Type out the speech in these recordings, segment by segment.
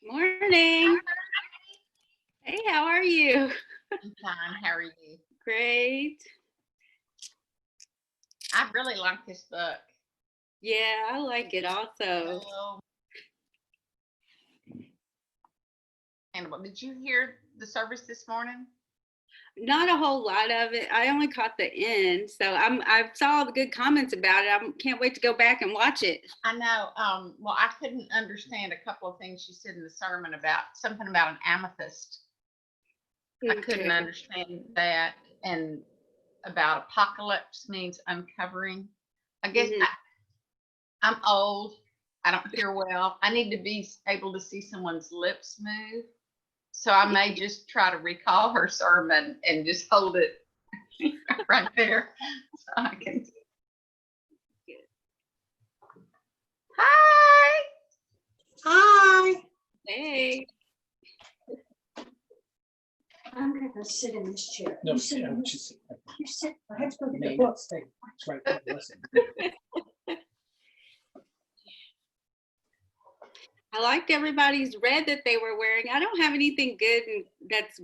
Morning. Hey, how are you? I'm fine. How are you? Great. I really like this book. Yeah, I like it also. And did you hear the service this morning? Not a whole lot of it. I only caught the end, so I saw all the good comments about it. I can't wait to go back and watch it. I know. Well, I couldn't understand a couple of things she said in the sermon about something about an amethyst. I couldn't understand that, and about apocalypse means uncovering. I guess I'm old. I don't hear well. I need to be able to see someone's lips move. So I may just try to recall her sermon and just hold it right there so I can see. Hi. Hi. Hey. I'm gonna sit in this chair. No, you sit. yeah, You sit. I have to go get the Name book. stay. It's right there, listen. I liked everybody's red that they were wearing. I don't have anything good that's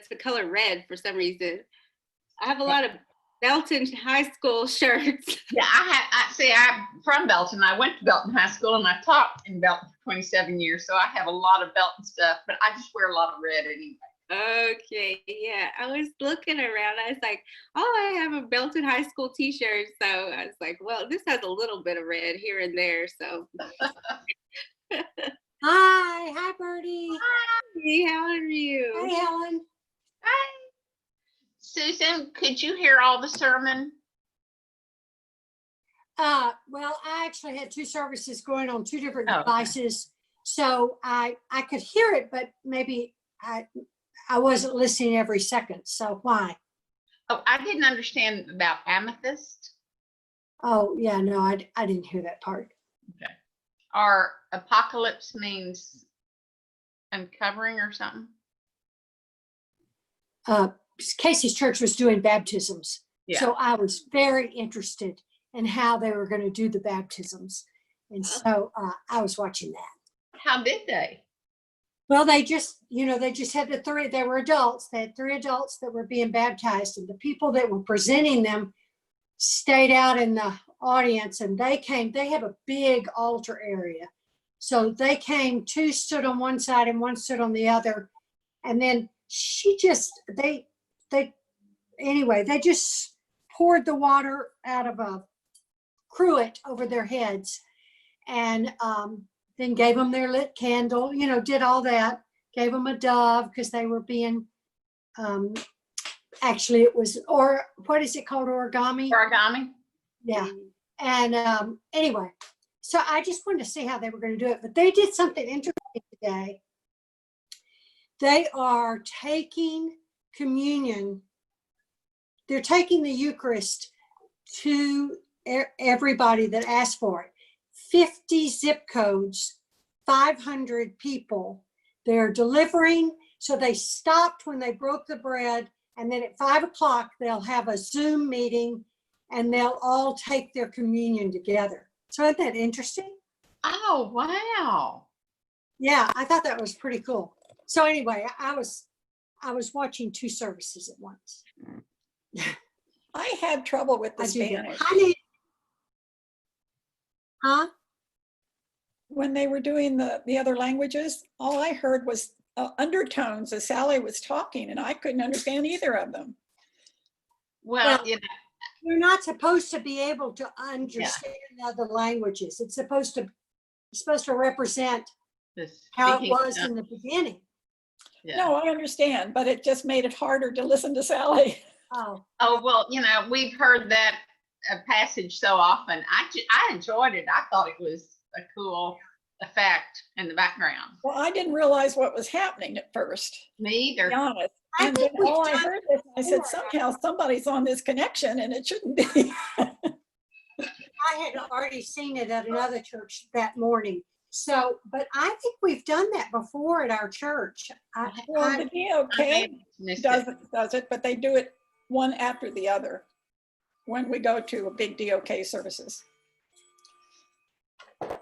the color red for some reason. I have a lot of Belton High School shirts. Yeah, I'm from Belton. I went to Belton High School and I taught in Belton for 27 years. So I have a lot of Belton stuff, but I just wear a lot of red anyway. Okay, yeah. I was looking around. I was like, oh, I have a Belton High School t-shirt. So I was like, well, this has a little bit of red here and there. So. Hi, Birdie. Hi, how are you? Hi, Helen. Hi. Susan, could you hear all the sermon? Well, I actually had two services going on two different devices. So I could hear it, but maybe I wasn't listening every second. So why? Oh, I didn't understand about amethyst. Oh, yeah, no, I didn't hear that part. Okay. Our apocalypse means uncovering or something? Casey's church was doing baptisms. Yeah. So I was very interested in how they were going to do the baptisms. And so I was watching that. How did they? Well, they just had the three, they were adults. They had three adults that were being baptized, and the people that were presenting them stayed out in the audience, and they have a big altar area. So they came, two stood on one side and one stood on the other. And then they just poured the water out of a cruet over their heads, and then gave them their lit candle, did all that, gave them a dove because they were being, actually it was, or what is it called, origami? Origami? Yeah. And anyway, so I just wanted to see how they were going to do it, but they did something interesting today. They are taking communion. They're taking the Eucharist to everybody that asked for it. 50 zip codes, 500 people. They're delivering. So they stopped when they broke the bread. And then at 5 o'clock, they'll have a Zoom meeting and they'll all take their communion together. So isn't that interesting? Oh, wow. Yeah, I thought that was pretty cool. So anyway, I was watching two services at once. I had trouble with the Spanish. Huh? When they were doing the other languages, all I heard was undertones as Sally was talking, and I couldn't understand either of them. Well, you're not supposed to be able to understand other languages. It's supposed to represent how it was in the beginning. Yeah. No, I understand, but it just made it harder to listen to Sally. Oh, Oh, well, we've heard that passage so often. I enjoyed it. I thought it was a cool effect in the background. Well, I didn't realize what was happening at first, Me to be either. honest. I And think then all we've I done heard is, I said, before. somehow somebody's on this connection and it shouldn't be. I had already seen it at another church that morning. So, but I think we've done that before at our church. Well, the I DOK missed does it, but they do it one after the other when we go to a big DOK services.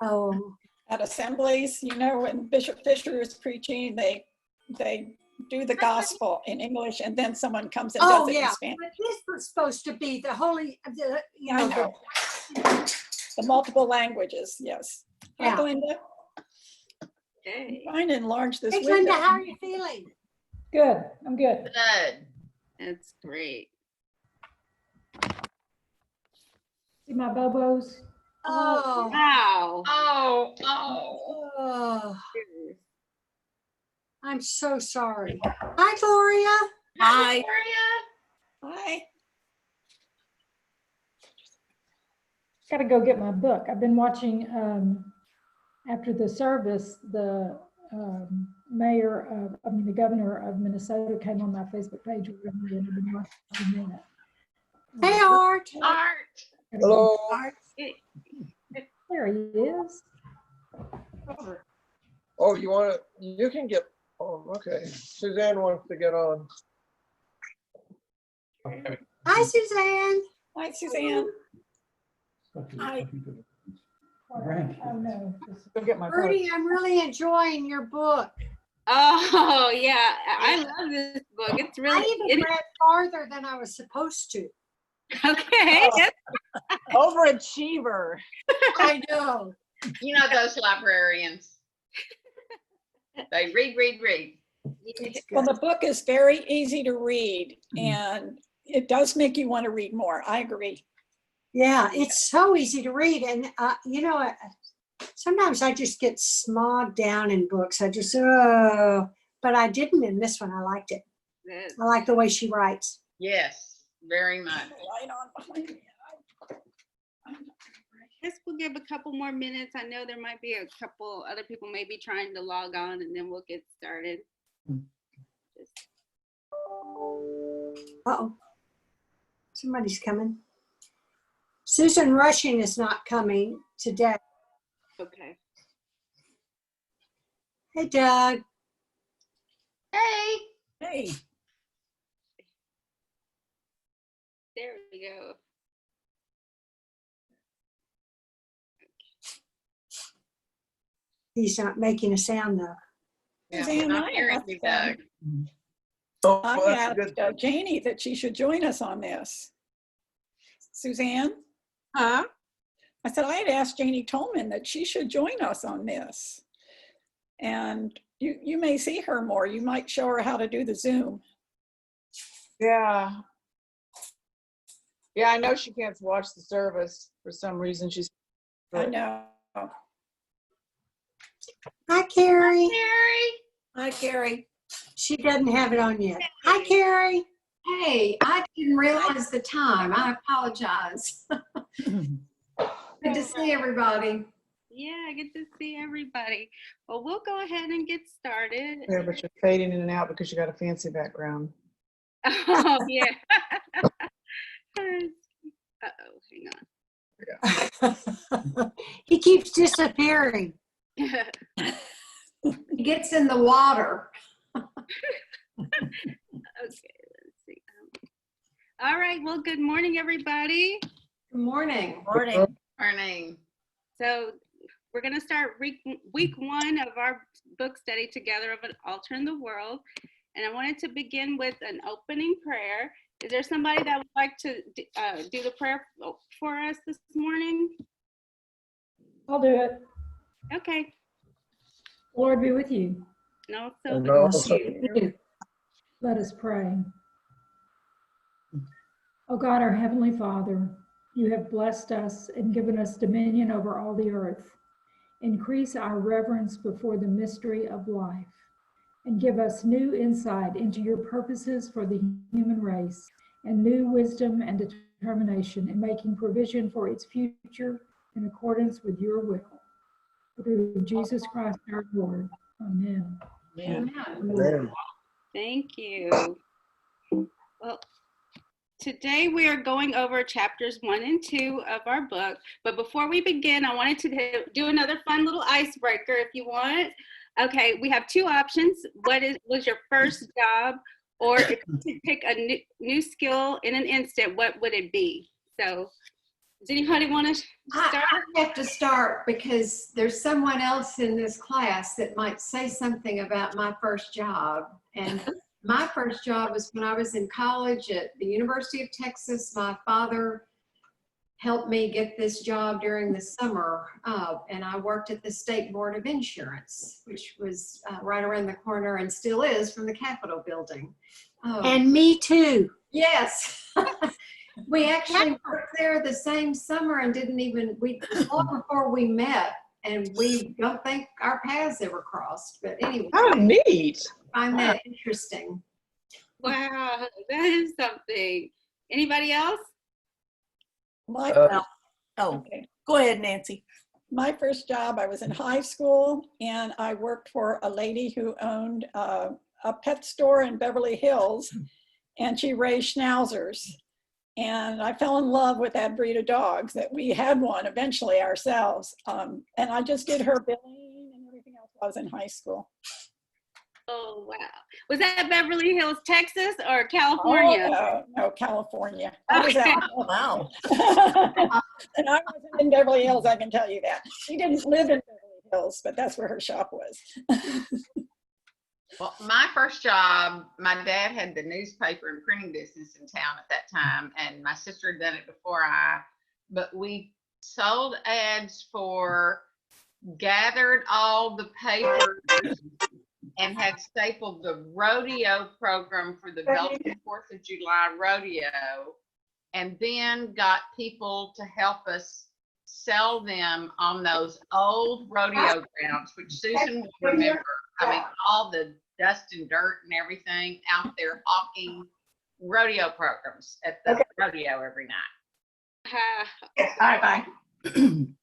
Oh, At assemblies, when Bishop Fisher is preaching, they do the gospel in English and then someone comes and does oh it in yeah. Spanish. But this was supposed to be the holy, I know. The multiple languages, yes. Hi, Yeah. Glenda. Okay, I'm trying to enlarge this Hey, window. Glenda, how are you feeling? Good, I'm good. Good. that's great. See my bobos? Oh, Wow. Oh. oh, I'm so sorry. Hi, Gloria. Hi. Victoria. Hi. Gotta go get my book. I've been watching, after the service, the the governor of Minnesota came on my Facebook page with me and I've been watching that. Hey, Art. Art. Hello. Art. There he is. Oh, you can get, oh, okay. Suzanne wants to get on. Hi, Suzanne. Hi, Suzanne. Hi. Oh, no. Go get my Rudy, I'm really enjoying your book. Oh yeah, I love this book. It's I really even read farther than I was supposed to. okay. Overachiever. I know. Those librarians. They read. It's Well, good. the book is very easy to read and it does make you want to read more. I agree. Yeah, it's so easy to read. And, sometimes I just get smogged down in books. I just, but I didn't in this one. I liked it. Good. I like the way she writes. Yes, very much. Light on behind me. I guess we'll give a couple more minutes. I know there might be a couple other people maybe trying to log on and then we'll get started. Uh-oh. Somebody's coming. Susan Rushing is not coming today. Okay. Hey, Doug. Hey. Hey, There we go. He's not making a sound though. Yeah, Suzanne, we're not I hearing asked, you, Doug. Oh, I that's a asked good. Janie that she should join us on this. Suzanne? Huh? I said, I had asked Janie Tolman that she should join us on this. And you may see her more. You might show her how to do the Zoom. Yeah. Yeah, I know she can't watch the service for some reason. She's. I know. Hi, Carrie. Mary. Hi, Carrie. She doesn't have it on yet. Hi, Carrie. Hey, I didn't realize the time. I apologize. Good to see everybody. Yeah, I get to see everybody. Well, we'll go ahead and get started. Yeah, but you're fading in and out because you got a fancy background. Oh, yeah. Uh-oh, hang on. He keeps disappearing. He gets in the water. Okay, let's see. All right, well, good morning, everybody. Good morning. Morning. Morning. So we're going to start week one of our book study together of An Altar in the World. And I wanted to begin with an opening prayer. Is there somebody that would like to do the prayer for us this morning? I'll do it. Okay. Lord be with you. No, And so also- Let us pray. Oh God, our Heavenly Father, you have blessed us and given us dominion over all the earth. Increase our reverence before the mystery of life. and give us new insight into your purposes for the human race and new wisdom and determination in making provision for its future in accordance with your will. Through Jesus Christ our Lord. Amen. Amen. Amen. Thank you. Well, today we are going over chapters 1 and 2 of our book. But before we begin, I wanted to do another fun little icebreaker if you want. Okay, we have two options. What was your first job? Or if you could pick a new skill in an instant, what would it be? So does anybody want to start? I have to start because there's someone else in this class that might say something about my first job. And my first job was when I was in college at the University of Texas. My father helped me get this job during the summer, and I worked at the State Board of Insurance, which was right around the corner and still is from the Capitol building. And me too. Yes. We actually worked there the same summer and didn't even, long before we met, and we don't think our paths ever crossed. But anyway, Oh, neat. I find that interesting. Wow, that is something. Anybody else? My, Okay. Go ahead, Nancy. my first job, I was in high school and I worked for a lady who owned a pet store in Beverly Hills, and she raised schnauzers. And I fell in love with that breed of dogs. That we had one eventually ourselves. And I just did her billing and everything else while I was in high school. Oh, wow. Was that Beverly Hills, Texas or California? Oh, no, California. I was Okay. out. Oh, wow. And I wasn't in Beverly Hills, I can tell you that. She didn't live in Beverly Hills, but that's where her shop was. Well, my first job, my dad had the newspaper and printing business in town at that time, and my sister had done it before but we sold ads gathered all the papers and had stapled the rodeo program for the Belgian 4th of July rodeo, and then got people to help us sell them on those old rodeo grounds, which Susan will remember. I mean, all the dust and dirt and everything out there hawking rodeo programs at the rodeo every night. Bye-bye. Did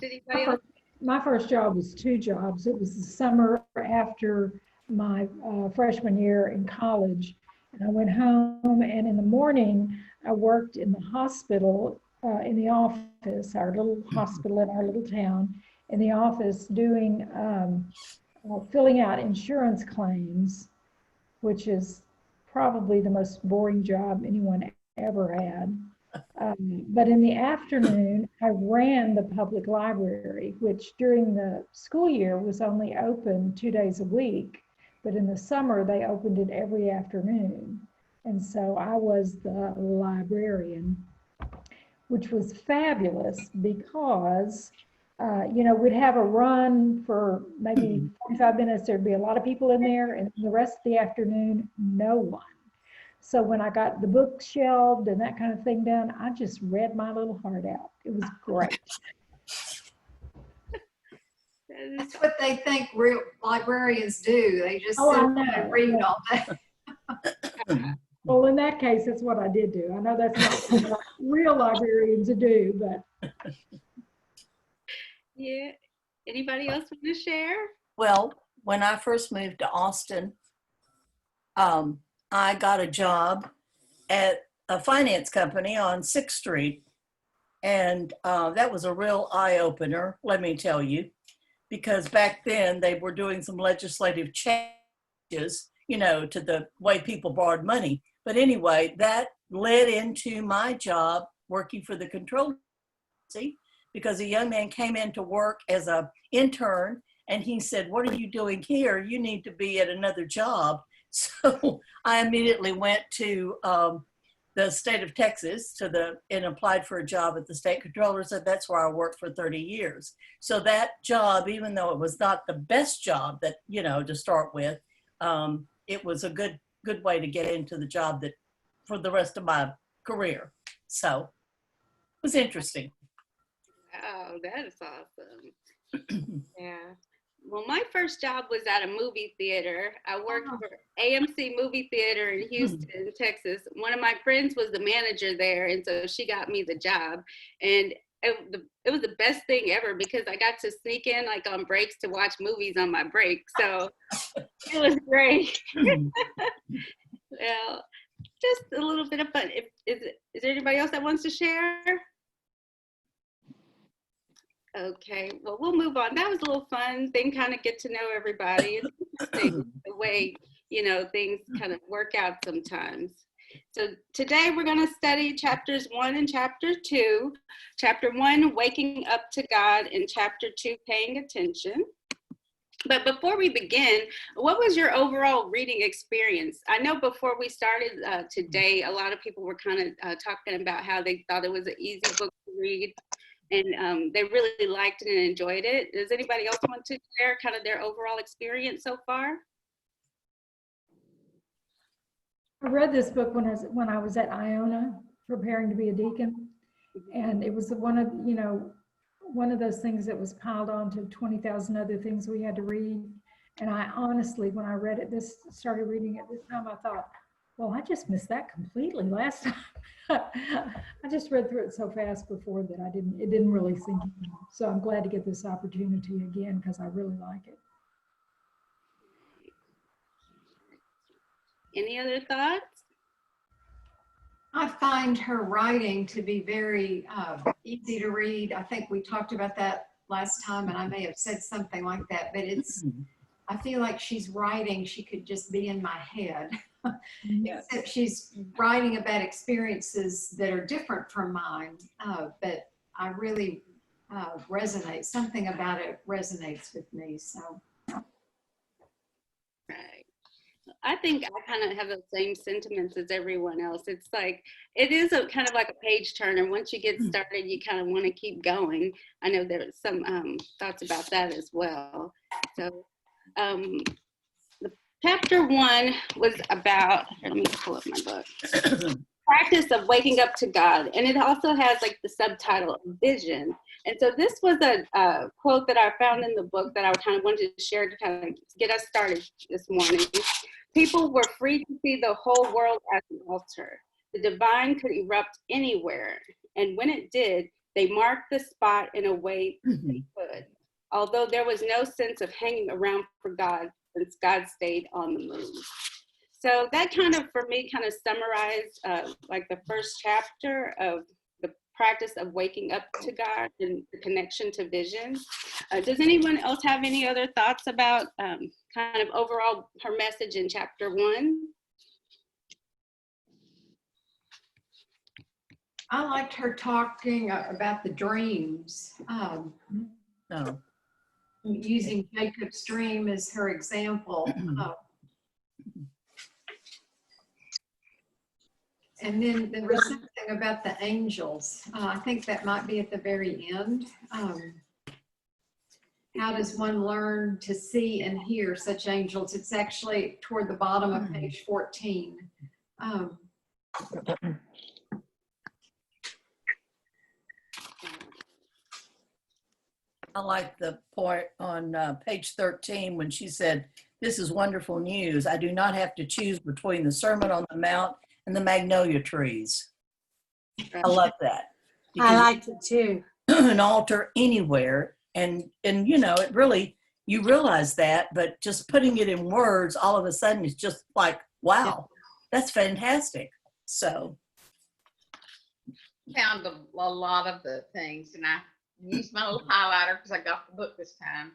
anybody else? My first job was two jobs. It was the summer after my freshman year in college. And I went home, and in the morning, I worked in the hospital, in the office, our little hospital in our little town, in the office doing, filling out insurance claims, which is probably the most boring job anyone ever had. But in the afternoon, I ran the public library, which during the school year was only open 2 days a week. But in the summer, they opened it every afternoon. And so I was the librarian, which was fabulous because, we'd have a run for maybe 45 minutes. There'd be a lot of people in there, and the rest of the afternoon, no one. So when I got the book shelved and that kind of thing done, I just read my little heart out. It was great. That's what they think real librarians do. They just Oh, sit I and know. read all day. Well, in that case, that's what I did do. I know that's not what real librarians do, but. Yeah. Anybody else want to share? Well, when I first moved to Austin, I got a job at a finance company on 6th Street. And that was a real eye-opener, let me tell you, because back then they were doing some legislative changes, to the way people borrowed money. But anyway, that led into my job working for the control agency, because a young man came in to work as an intern, and he said, "What are you doing here? You need to be at another job." So I immediately went to the state of Texas and applied for a job at the state controller. So that's where I worked for 30 years. So that job, even though it was not the best job that, to start with, it was a good way to get into the job that for the rest of my career. So it was interesting. Oh, that is awesome. Yeah. Well, my first job was at a movie theater. I worked for AMC Movie Theater in Houston, Texas. One of my friends was the manager there, and so she got me the job. And it was the best thing ever because I got to sneak in like on breaks to watch movies on my break. So it was great. Well, just a little bit of fun. Is there anybody else that wants to share? Okay, well, we'll move on. That was a little fun thing, kind of get to know everybody. It's interesting the way, things kind of work out sometimes. So today we're going to study chapters 1 and chapter 2. Chapter 1, waking up to God, and chapter 2, paying attention. But before we begin, what was your overall reading experience? I know before we started today, a lot of people were kind of talking about how they thought it was an easy book to read, and they really liked it and enjoyed it. Does anybody else want to share kind of their overall experience so far? I read this book when I was at Iona preparing to be a deacon, and it was one of those things that was piled on to 20,000 other things we had to read. And I honestly, when I read it, started reading it this time, I thought, well, I just missed that completely last time. I just read through it so fast before that it didn't really sink in. So I'm glad to get this opportunity again because I really like it. Any other thoughts? I find her writing to be very easy to read. I think we talked about that last time, and I may have said something like that, but I feel like she's writing, she could just be in my head. Yes. Except she's writing about experiences that are different from mine, but I really something about it resonates with me, so. Right. I think I kind of have the same sentiments as everyone else. It's like, it is a kind of like a page turner. Once you get started, you kind of want to keep going. I know there's some thoughts about that as well. So the chapter 1 was about, let me pull up my book, practice of waking up to God. And it also has like the subtitle, vision. And so this was a quote that I found in the book that I kind of wanted to share to kind of get us started this morning. People were free to see the whole world as an altar. The divine could erupt anywhere. And when it did, they marked the spot in a way they could. Although there was no sense of hanging around for God, since God stayed on the move. So that kind of, for me, kind of summarized like the first chapter of the practice of waking up to God and the connection to vision. Does anyone else have any other thoughts about kind of overall her message in chapter 1? I liked her talking about the dreams, using Jacob's dream as her example. And then there was something about the angels. I think that might be at the very end. How does one learn to see and hear such angels? It's actually toward the bottom of page 14. I like the point on page 13 when she said, "This is wonderful news. I do not have to choose between the Sermon on the Mount and the magnolia trees." I love that. I liked it too. An altar anywhere. And it really, you realize that, but just putting it in words, all of a sudden, it's just like, wow, that's fantastic. So. Found a lot of the things, and I used my little highlighter because I got the book this time.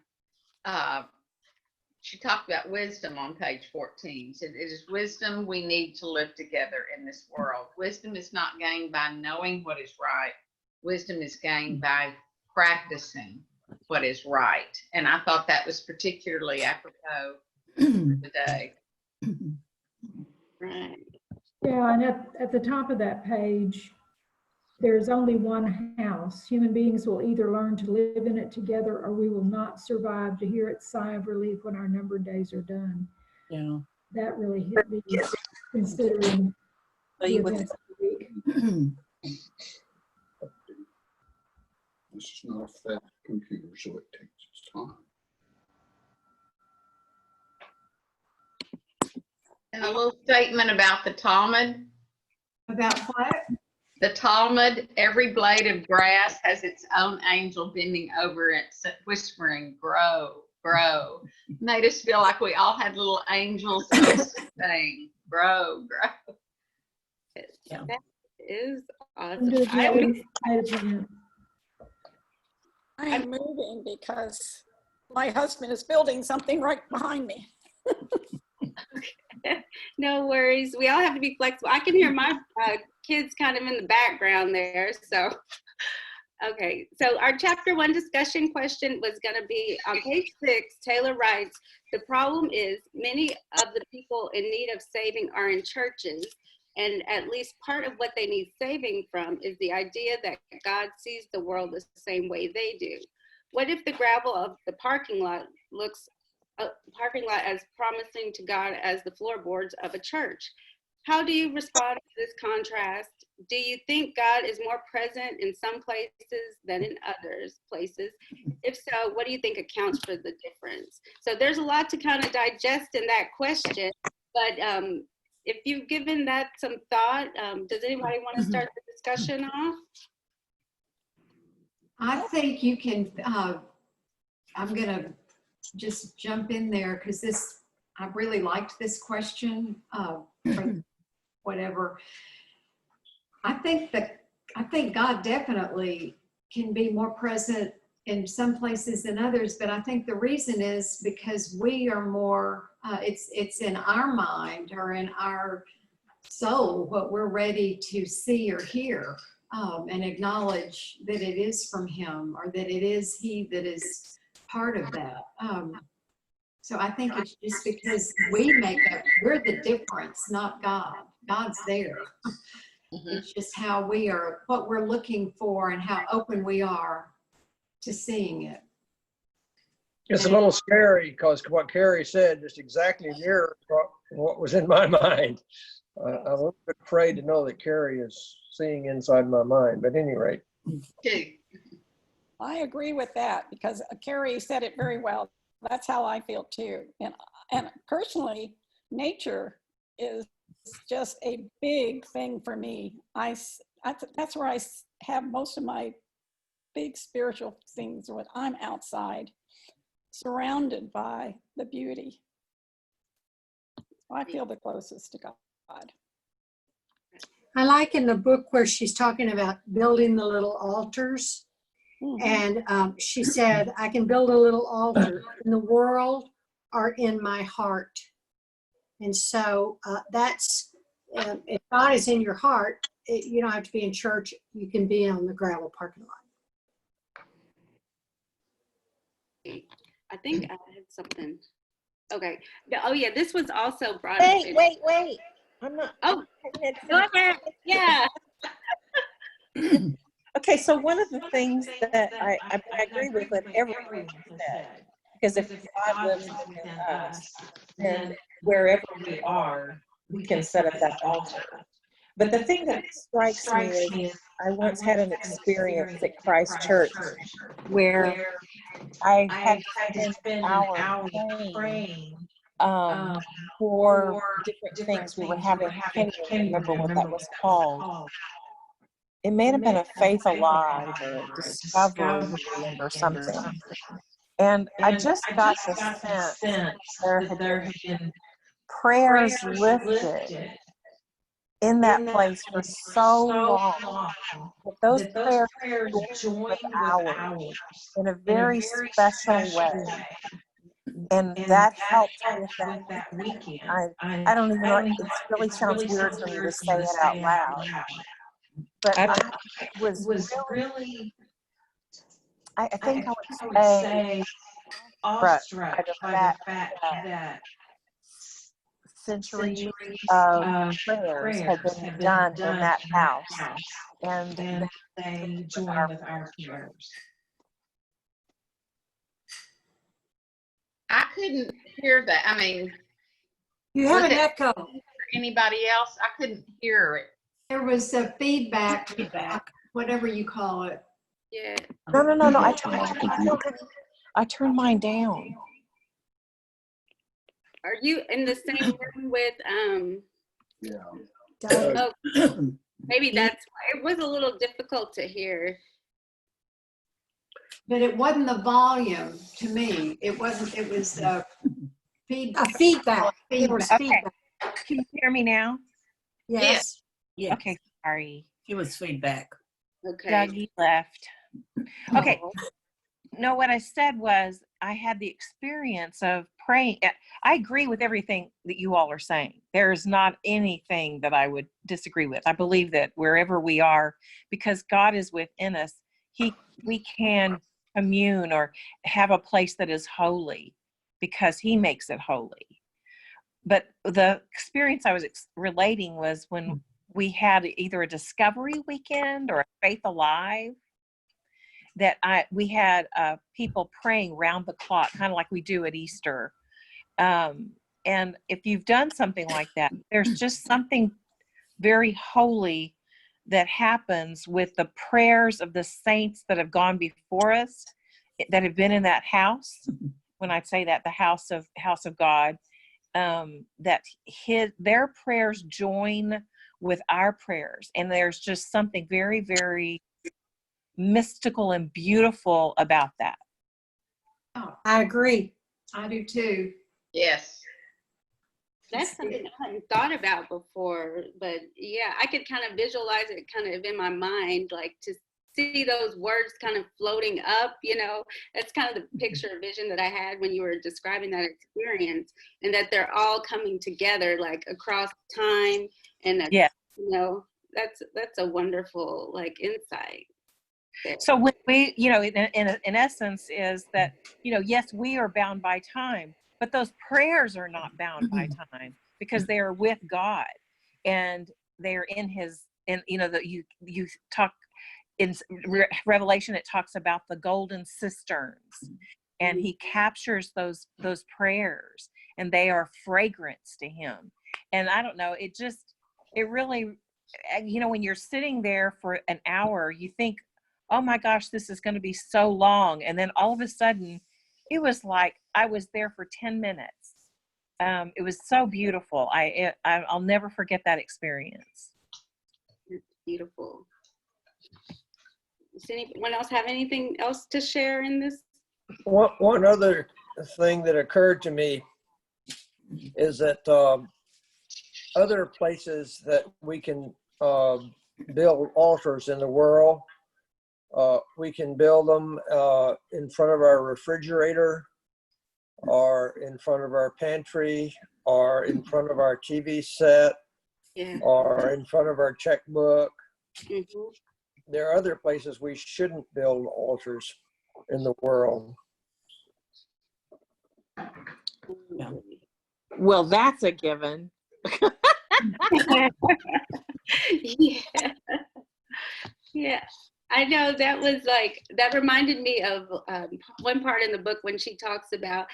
She talked about wisdom on page 14. Said, "It is wisdom we need to live together in this world. Wisdom is not gained by knowing what is right. Wisdom is gained by practicing what is right." And I thought that was particularly apropos today. Right. Yeah, and at the top of that page, there's only one house. Human beings will either learn to live in it together or we will not survive to hear its sigh of relief when our numbered days are done. Yeah. That really hit me, considering the events of the week. This is not a fast computer, so it takes its time. And a little statement about the Talmud. About what? The Talmud, every blade of grass has its own angel bending over it, whispering, grow, grow. Made us feel like we all had little angels saying, grow, grow. Yeah. That is I'm awesome. just really excited. I am moving because my husband is building something right behind me. No worries. We all have to be flexible. I can hear my kids kind of in the background there. So, okay. So our chapter 1 discussion question was going to be on page 6. Taylor writes, the problem is many of the people in need of saving are in churches. And at least part of what they need saving from is the idea that God sees the world the same way they do. What if the gravel of the parking lot looks as promising to God as the floorboards of a church? How do you respond to this contrast? Do you think God is more present in some places than in others places? If so, what do you think accounts for the difference? So there's a lot to kind of digest in that question, but if you've given that some thought, does anybody want to start the discussion off? I think you can, I'm going to just jump in there because I really liked this question, for whatever. I think God definitely can be more present in some places than others, but I think the reason is because we are more, it's in our mind or in our soul what we're ready to see or hear, and acknowledge that it is from Him or that it is He that is part of that. So I think it's just because we're the difference, not God. God's there. It's just how what we're looking for and how open we are to seeing it. It's a little scary because what Carrie said just exactly mirrored what was in my mind. I'm a little bit afraid to know that Carrie is seeing inside my mind, but at any rate. I agree with that because Carrie said it very well. That's how I feel too. And personally, nature is just a big thing for me. That's where I have most of my big spiritual things when I'm outside, surrounded by the beauty. I feel the closest to God. I like in the book where she's talking about building the little altars. And she said, I can build a little altar in the world or in my heart. And so that's, if God is in your heart, you don't have to be in church. You can be on the gravel parking lot. I think I had something. Okay. Oh yeah, this was also brought up. Wait. I'm not. Oh, go ahead. Yeah. Okay, so one of the things that I agree with what everyone said, because if God lives within us, then wherever we are, we can set up that altar. But the thing that strikes me is I once had an experience at Christ Church where I had to spend an hour praying for different things we were having. I can't even remember what that was called. It may have been a faith alive or a discovery or something. And I just got the sense that there had been prayers lifted in that place for so long that those prayers joined with ours in a very special way. And that helped with that weekend. I don't even know, it really sounds weird for me to say it out loud. But I was really, I think I would say awestruck by the fact that centuries of prayers had been done in that house, and they joined with our prayers. I couldn't hear that. I mean, You have an echo. for anybody else, I couldn't hear it. There was a feedback, whatever you call it. Yeah. No. I turned mine down. Are you in the same room with, Doug. oh, maybe that's why it was a little difficult to hear. But it wasn't the volume to me. It wasn't, it was feedback. Feedback. There was Okay. feedback. Can you hear me now? Yes. Yeah, Okay, sorry. it was feedback. Okay. Dougie left. Okay. Oh, No, what I said was I had the experience of praying. I agree with everything that you all are saying. There's not anything that I would disagree with. I believe that wherever we are, because God is within us, we can commune or have a place that is holy because he makes it holy. But the experience I was relating was when we had either a discovery weekend or a Faith Alive, that we had people praying round the clock, kind of like we do at Easter. And if you've done something like that, there's just something very holy that happens with the prayers of the saints that have gone before us, that have been in that house. When I say that, the house of God, that their prayers join with our prayers, and there's just something very, very mystical and beautiful about that. Oh, I agree. I do too. Yes. that's something I hadn't thought about before, but yeah, I could kind of visualize it kind of in my mind, like to see those words kind of floating up, that's kind of the picture vision that I had when you were describing that experience, and that they're all coming together like across time. And that, Yeah. That's a wonderful like insight. So when we, in essence is that, yes, we are bound by time, but those prayers are not bound by time because they are with God, and they're in his, and that you talk in Revelation, it talks about the golden cisterns, and he captures those prayers, and they are fragrance to him. And I don't know, it really, when you're sitting there for an hour, you think, oh my gosh, this is going to be so long. And then all of a sudden, it was like I was there for 10 minutes. It was so beautiful. I'll never forget that experience. It's beautiful. Does anyone else have anything else to share in this? One other thing that occurred to me is that other places that we can build altars in the world, we can build them in front of our refrigerator, or in front of our pantry, or in front of our TV set, or in front of our checkbook. Mm-hmm. There are other places we shouldn't build altars in the world. Yeah. Well, that's a given. Yeah, I know that reminded me of one part in the book when she talks about,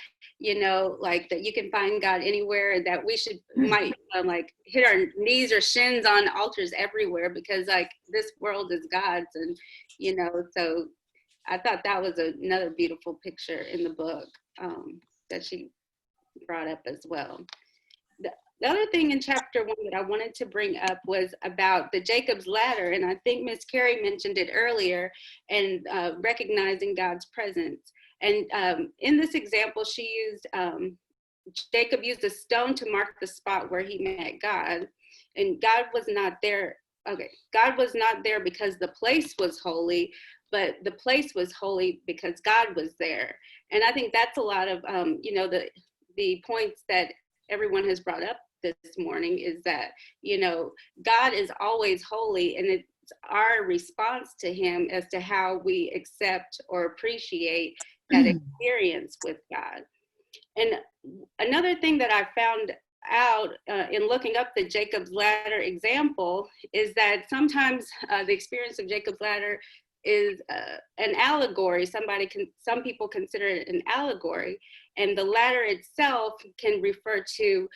like that you can find God anywhere, and that we might like hit our knees or shins on altars everywhere, because like this world is God's, and so I thought that was another beautiful picture in the book that she brought up as well. The other thing in chapter 1 that I wanted to bring up was about the Jacob's ladder, and I think Miss Carrie mentioned it earlier, and recognizing God's presence. And in this example, she used, Jacob used a stone to mark the spot where he met God, and God was not there. Okay, God was not there because the place was holy, but the place was holy because God was there. And I think that's a lot of, the points that everyone has brought up this morning, is that, God is always holy, and it's our response to him as to how we accept or appreciate that experience with God. And another thing that I found out in looking up the Jacob's ladder example is that sometimes the experience of Jacob's ladder is an allegory. Some people consider it an allegory, and the ladder itself can refer to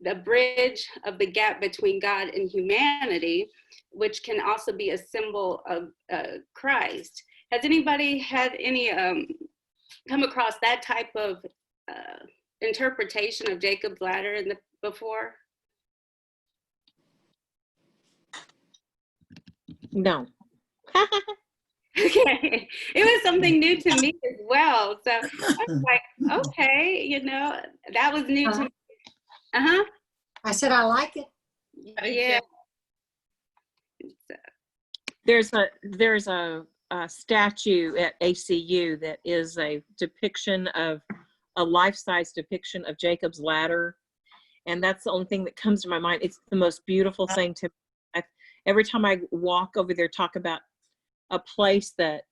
the bridge of the gap between God and humanity, which can also be a symbol of Christ. Has anybody had any come across that type of interpretation of Jacob's ladder in the before? No. Okay, it was something new to me as well. So I was like, okay, you know, that was new to me. Uh-huh. I said, I like it. Yeah. There's a statue at ACU that is a depiction of a life-size depiction of Jacob's ladder, and that's the only thing that comes to my mind. It's the most beautiful thing to me. Every time I walk over there, talk about a place that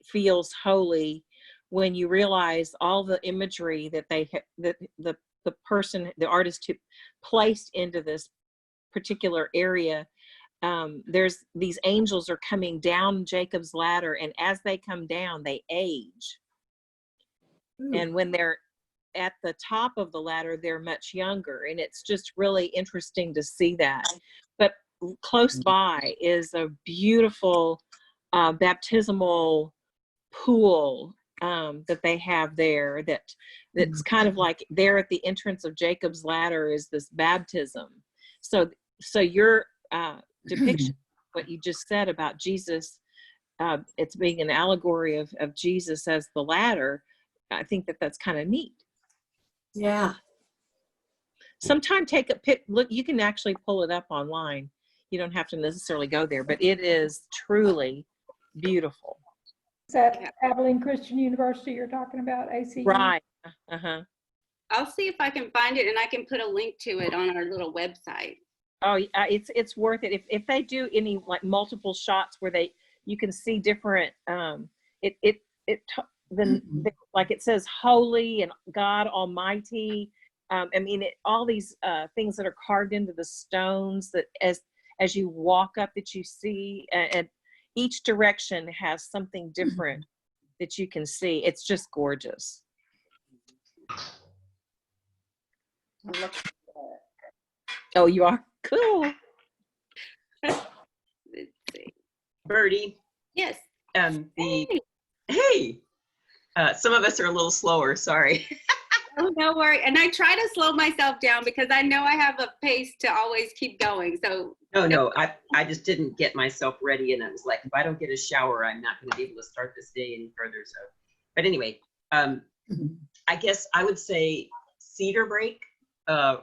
feels holy, when you realize all the imagery that the person, the artist, who placed into this particular area. There's these angels are coming down Jacob's ladder, and as they come down, they age. And when they're at the top of the ladder, they're much younger, and it's just really interesting to see that. But close by is a beautiful baptismal pool that they have there. That's kind of like there at the entrance of Jacob's ladder is this baptism. So your depiction, what you just said about Jesus, it's being an allegory of Jesus as the ladder. I think that's kind of neat. Yeah. Sometime take a pic. Look, you can actually pull it up online. You don't have to necessarily go there, but it is truly beautiful. Is that Abilene Christian University you're talking about, ACU? Right. I'll see if I can find it, and I can put a link to it on our little website. Oh, it's worth it. If they do any like multiple shots where you can see different, like it says holy and God Almighty. I mean, all these things that are carved into the stones that as you walk up that you see, and each direction has something different that you can see. It's just gorgeous. Oh, you are? Cool. Let's see. Birdie. Yes. Hey. Some of us are a little slower, sorry. Oh, no worry. And I try to slow myself down because I know I have a pace to always keep going. So No, I just didn't get myself ready, and I was like, if I don't get a shower, I'm not going to be able to start this day any further. So, but anyway, I guess I would say Cedar Break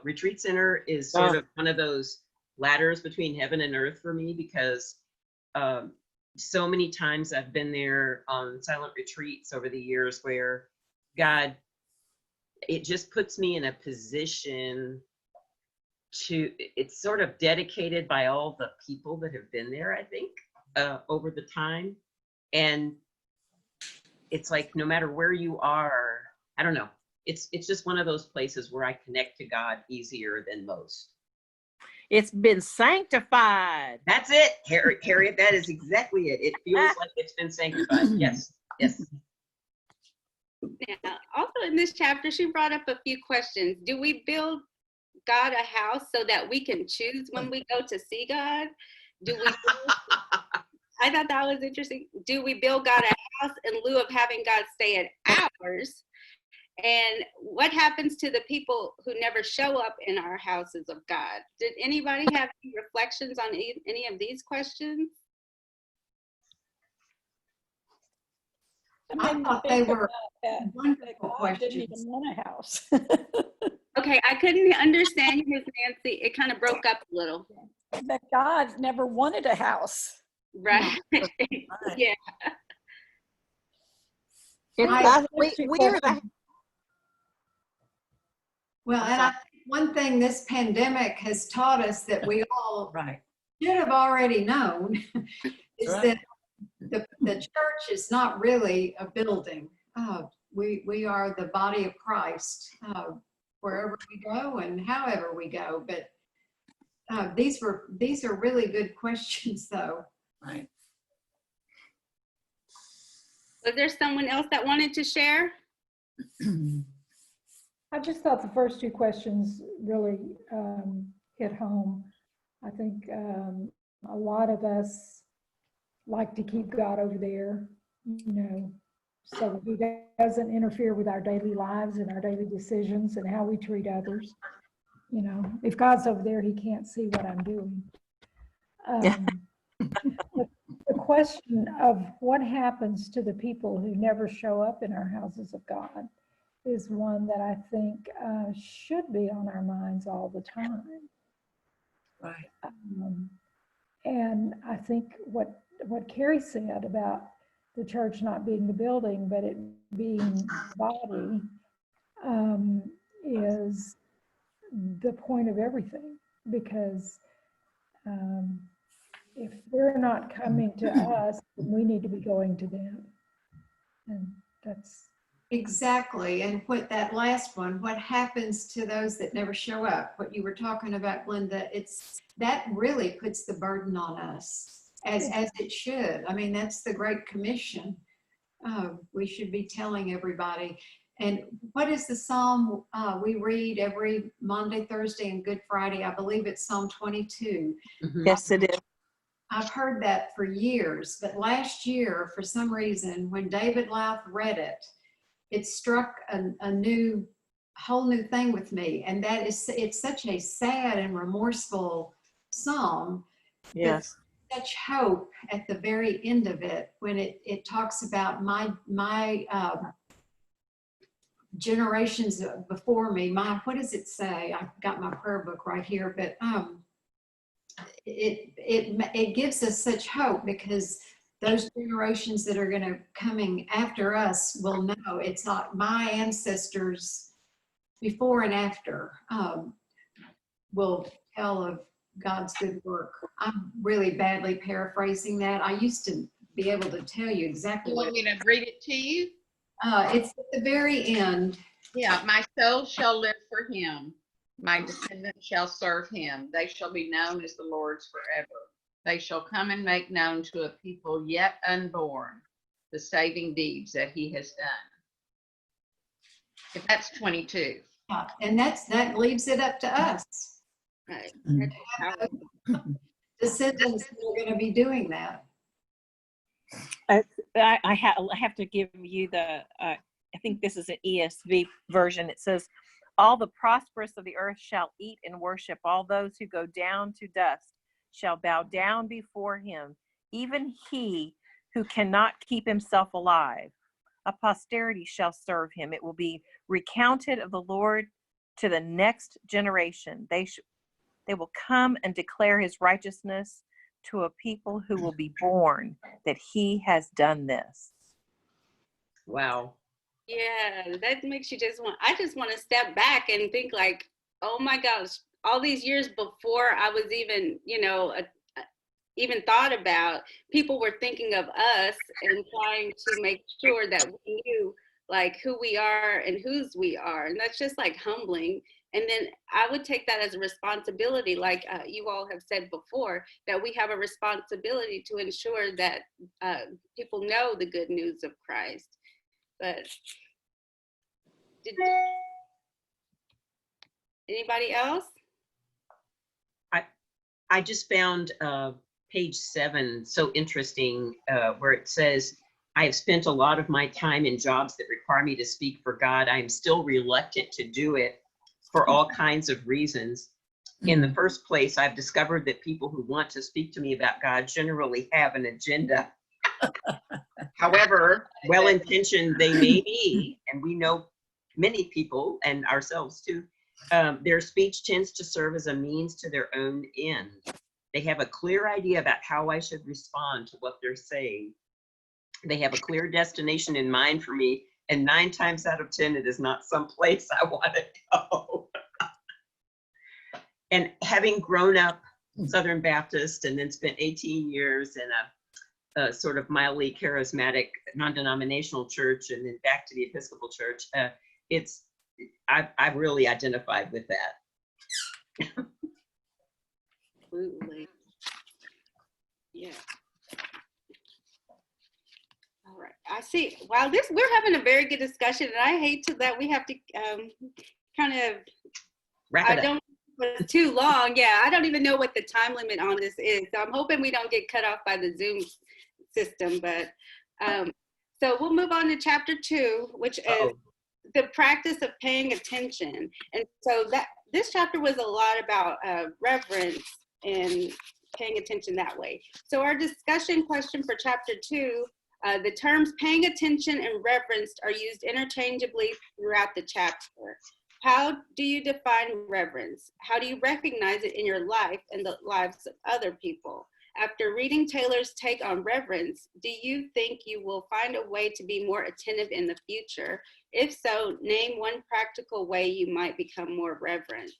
Retreat Center is sort of one of those ladders between heaven and earth for me, because so many times I've been there on silent retreats over the years where God, it just puts me in a position to, it's sort of dedicated by all the people that have been there, I think, over the time. And it's like, no matter where you are, I don't know, it's just one of those places where I connect to God easier than most. It's been sanctified. That's it, Harriet, that is exactly it. It feels like it's been sanctified. Yes. Yeah. Also in this chapter, she brought up a few questions. Do we build God a house so that we can choose when we go to see God? I thought that was interesting. Do we build God a house in lieu of having God stay at ours? And what happens to the people who never show up in our houses of God? Did anybody have any reflections on any of these questions? I thought they were wonderful questions. Didn't even want a house. Okay, I couldn't understand you, Ms. Nancy. It kind of broke up a little. That God never wanted a house. Right. Yeah. Well, and I think one thing this pandemic has taught us that we all should have already known is that the church is not really a building. We are the body of Christ wherever we go and however we go. But these are really good questions, though. Right. Was there someone else that wanted to share? I just thought the first two questions really hit home. I think a lot of us like to keep God over there, you know, so that he doesn't interfere with our daily lives and our daily decisions and how we treat others. You know, if God's over there, he can't see what I'm doing. The question of what happens to the people who never show up in our houses of God is one that I think should be on our minds all the time. Right. And I think what Carrie said about the church not being the building, but it being body, is the point of everything. Because if they're not coming to us, then we need to be going to them. And that's Exactly. And what that last one, what happens to those that never show up? What you were talking about, Glenda, that really puts the burden on us, as it should. I mean, that's the Great Commission. We should be telling everybody. And what is the psalm we read every Monday, Thursday, and Good Friday? I believe it's Psalm 22. Yes, it is. I've heard that for years, but last year, for some reason, when David Louth read it, it struck a whole new thing with me. And that is, it's such a sad and remorseful psalm. Yes. Such hope at the very end of it, when it talks about my generations before me. What does it say? I've got my prayer book right here, but it gives us such hope, because those generations that are coming after us will know. It's like my ancestors before and after will tell of God's good work. I'm really badly paraphrasing that. I used to be able to tell you exactly. You want me to read it to you? It's at the very end. Yeah, my soul shall live for him. My descendants shall serve him. They shall be known as the Lord's forever. They shall come and make known to a people yet unborn the saving deeds that he has done. If that's 22. Yeah, and that leaves it up to us. Right. Descendants are going to be doing that. I have to give you the, I think this is an ESV version. It says, all the prosperous of the earth shall eat and worship. All those who go down to dust shall bow down before him. Even he who cannot keep himself alive. A posterity shall serve him. It will be recounted of the Lord to the next generation. They will come and declare his righteousness to a people who will be born, that he has done this. Wow. Yeah, that makes you I just want to step back and think like, oh my gosh, all these years before I was even, even thought about, people were thinking of us and trying to make sure that we knew like who we are and whose we are. And that's just like humbling. And then I would take that as a responsibility, like you all have said before, that we have a responsibility to ensure that people know the good news of Christ. But anybody else? I just found page 7 so interesting, where it says, I have spent a lot of my time in jobs that require me to speak for God. I am still reluctant to do it for all kinds of reasons. In the first place, I've discovered that people who want to speak to me about God generally have an agenda. However well-intentioned they may be, and we know many people and ourselves too, their speech tends to serve as a means to their own end. They have a clear idea about how I should respond to what they're saying. They have a clear destination in mind for me, and 9 times out of 10, it is not someplace I want to go. And having grown up Southern Baptist and then spent 18 years in a sort of mildly charismatic non-denominational church and then back to the Episcopal Church, I've really identified with that. Absolutely. Yeah. All right. I see. Wow, we're having a very good discussion, and I hate that we have to kind of Wrap it up. don't it's too long. Yeah, I don't even know what the time limit on this is. So I'm hoping we don't get cut off by the Zoom system. But So we'll move on to chapter 2, which is the practice of paying attention. And so this chapter was a lot about reverence and paying attention that way. So our discussion question for chapter 2, the terms paying attention and reverence are used interchangeably throughout the chapter. How do you define reverence? How do you recognize it in your life and the lives of other people? After reading Taylor's take on reverence, do you think you will find a way to be more attentive in the future? If so, name one practical way you might become more reverent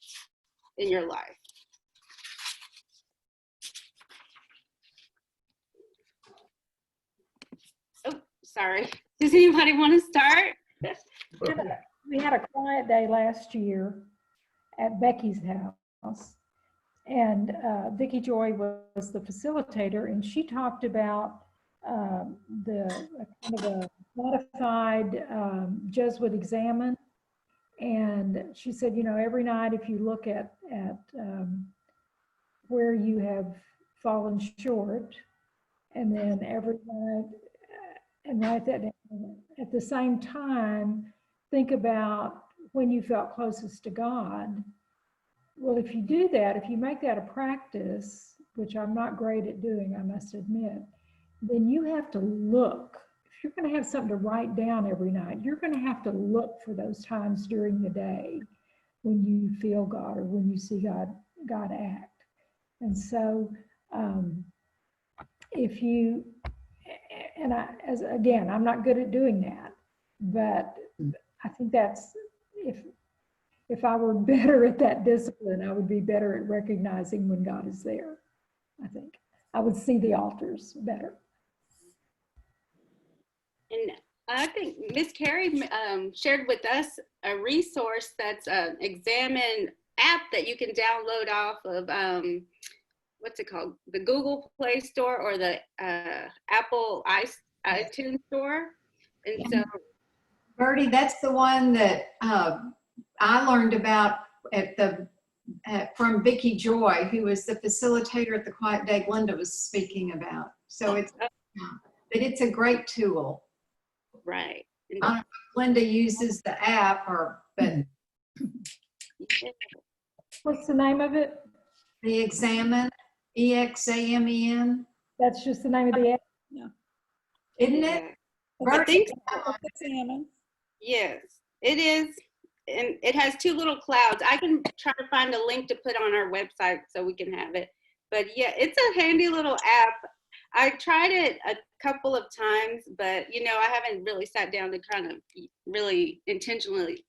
in your life. Oh, sorry. Does anybody want to start? We had a quiet day last year at Becky's house, and Vicki Joy was the facilitator, and she talked about the kind of a modified Jesuit examen. And she said, you know, every night if you look at where you have fallen short, and then every night and write that down. At the same time, think about when you felt closest to God. Well, if you do that, if you make that a practice, which I'm not great at doing, I must admit, then you have to look. If you're going to have something to write down every night, you're going to have to look for those times during the day when you feel God or when you see God act. And so if you, and again, I'm not good at doing that, but I think that's, if I were better at that discipline, I would be better at recognizing when God is there. I think I would see the altars better. And I think Miss Carrie shared with us a resource that's an Examine app that you can download off of, what's it called? The Google Play Store or the Apple iTunes Store. And so, Bertie, that's the one that I learned about from Vicki Joy, who was the facilitator at the Quiet Day Glenda was speaking about. So it's a great tool. Right. I don't know if Glenda uses the app but What's the name of it? the Examine, EXAMEN. That's just the name of the app? Yeah. Isn't it? I think Examine. yes, it is. And it has two little clouds. I can try to find a link to put on our website so we can have it. But yeah, it's a handy little app. I tried it a couple of times, but you know, I haven't really sat down to kind of really intentionally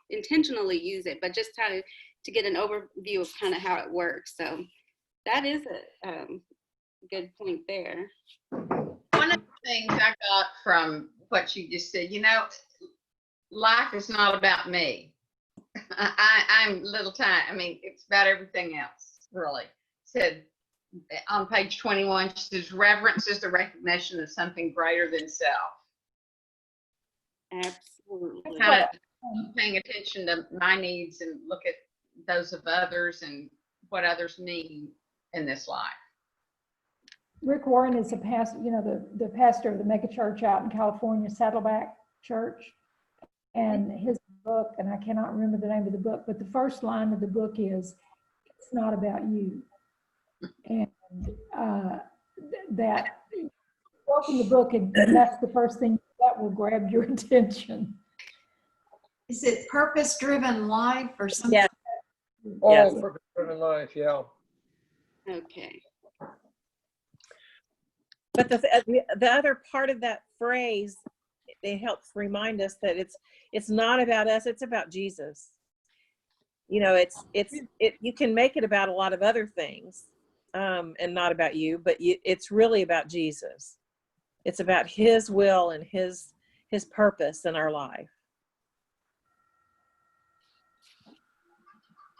use it, but just kind of to get an overview of kind of how it works. So that is a good point there. One of the things I got from what you just said, you know, life is not about me. I'm little tiny. I mean, it's about everything else, really. Said on page 21, she says, reverence is the recognition of something greater than self. Absolutely. Kind of paying attention to my needs and look at those of others and what others need in this life. Rick Warren is a pastor, you know, the pastor of the mega church out in California, Saddleback Church. And his book, and I cannot remember the name of the book, but the first line of the book is, it's not about you. And that open the book, and that's the first thing that will grab your attention. Is it purpose-driven life or something? Yeah. Oh, Yes. purpose-driven life, yeah. Okay. But the other part of that phrase, it helps remind us that it's not about us, it's about Jesus. You know, you can make it about a lot of other things and not about you, but it's really about Jesus. It's about his will and his purpose in our life.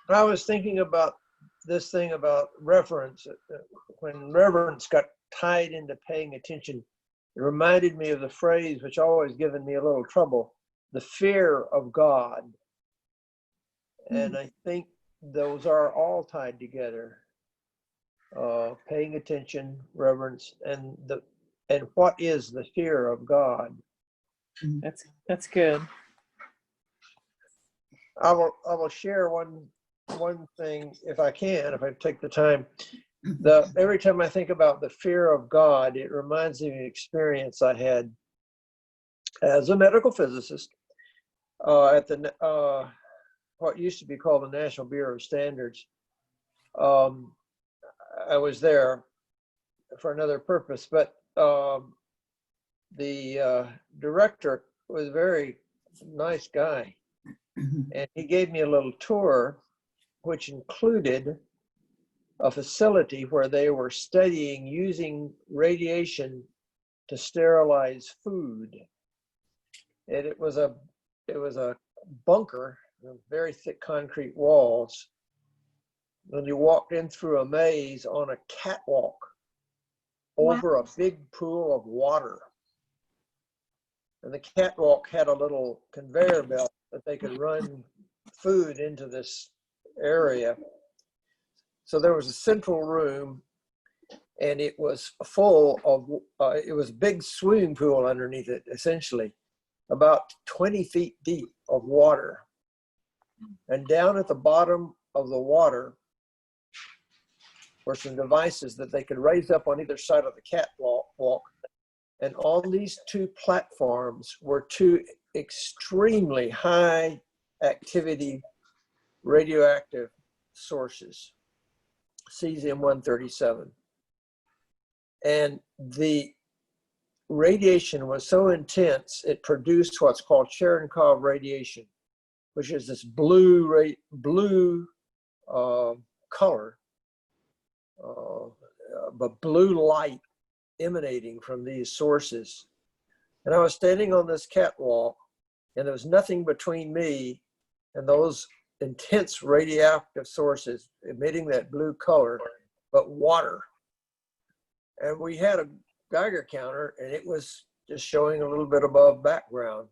I was thinking about this thing about reverence. When reverence got tied into paying attention, it reminded me of the phrase, which always given me a little trouble, the fear of God. And I think those are all tied together. Paying attention, reverence, and what is the fear of God? That's good. I will share one thing if I can, if I take the time. Every time I think about the fear of God, it reminds me of an experience I had as a medical physicist at the what used to be called the National Bureau of Standards. I was there for another purpose, but the director was a very nice guy, and he gave me a little tour, which included a facility where they were studying using radiation to sterilize food. And it was a bunker, very thick concrete walls. When you walked in through a maze on a catwalk over a big pool of water. And the catwalk had a little conveyor belt that they could run food into this area. So there was a central room, and it was full of, it was a big swimming pool underneath it, essentially, about 20 feet deep of water. And down at the bottom of the water were some devices that they could raise up on either side of the catwalk. And on these two platforms were two extremely high activity radioactive sources, cesium-137. And the radiation was so intense, it produced what's called Cherenkov radiation, which is this blue color, but blue light emanating from these sources. And I was standing on this catwalk, and there was nothing between me and those intense radioactive sources emitting that blue color, but water. And we had a Geiger counter, and it was just showing a little bit above background.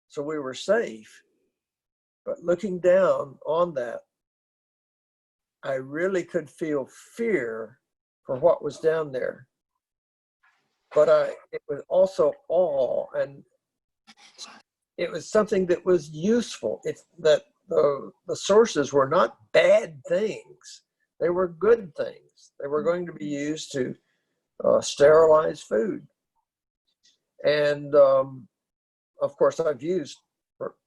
So we were safe. But looking down on that, I really could feel fear for what was down there. But it was also awe, and it was something that was useful. It's that the sources were not bad things. They were good things. They were going to be used to sterilize food. And of course, I've used